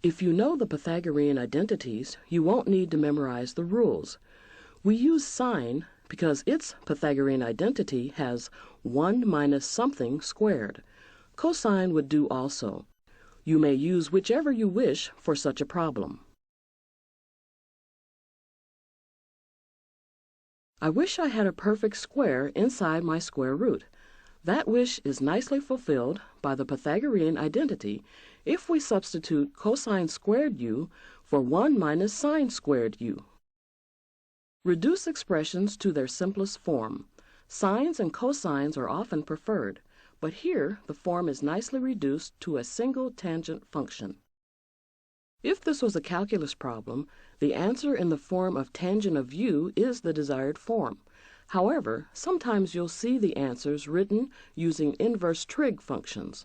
If you know the Pythagorean identities, you won't need to memorize the rules. We use sine because its Pythagorean identity has 1 minus something squared. Cosine would do also. You may use whichever you wish for such a problem. I wish I had a perfect square inside my square root. That wish is nicely fulfilled by the Pythagorean identity if we substitute cosine squared u for 1 minus sine squared u. Reduce expressions to their simplest form. Sines and cosines are often preferred, but here the form is nicely reduced to a single tangent function. If this was a calculus problem, the answer in the form of tangent of u is the desired form. However, sometimes you'll see the answers written using inverse trig functions.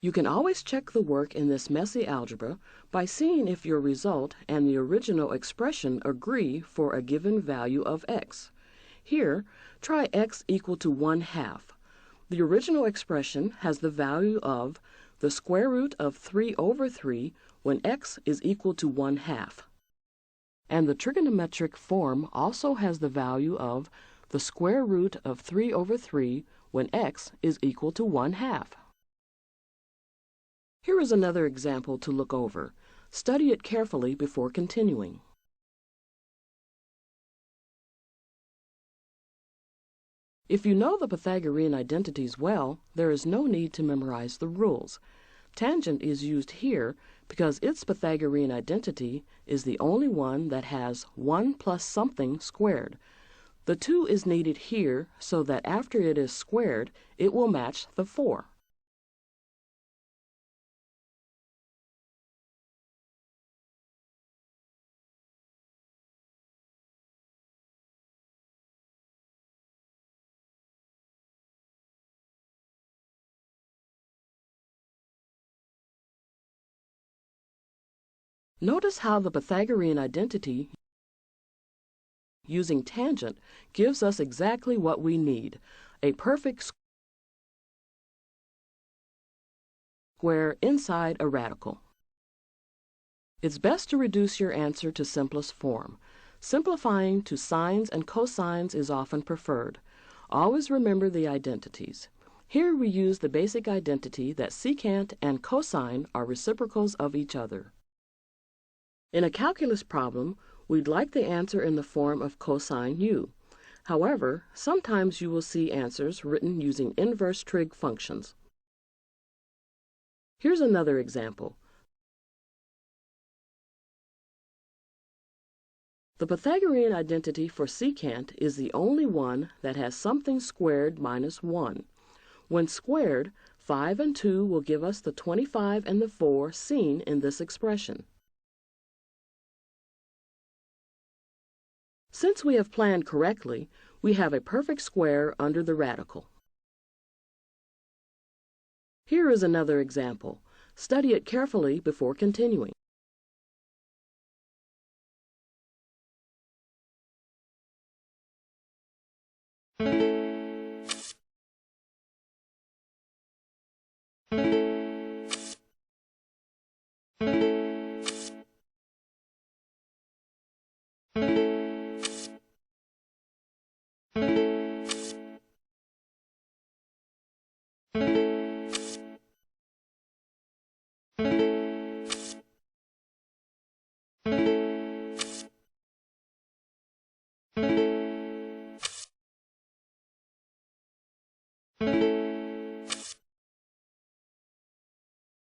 You can always check the work in this messy algebra by seeing if your result and the original expression agree for a given value of x. Here, try x equal to 1/2. The original expression has the value of the square root of 3/3 when x is equal to 1/2. And the trigonometric form also has the value of the square root of 3/3 when x is equal to 1/2. Here is another example to look over. Study it carefully before continuing. If you know the Pythagorean identities well, there is no need to memorize the rules. Tangent is used here because its Pythagorean identity is the only one that has 1 plus something squared. The 2 is needed here so that after it is squared, it will match the 4. Notice how the Pythagorean identity using tangent gives us exactly what we need, a perfect square inside a radical. It's best to reduce your answer to simplest form. Simplifying to sines and cosines is often preferred. Always remember the identities. Here we use the basic identity that secant and cosine are reciprocals of each other. In a calculus problem, we'd like the answer in the form of cosine u. However, sometimes you will see answers written using inverse trig functions. Here's another example. The Pythagorean identity for secant is the only one that has something squared minus 1. When squared, 5 and 2 will give us the 25 and the 4 seen in this expression. Since we have planned correctly, we have a perfect square under the radical. Here is another example. Study it carefully before continuing.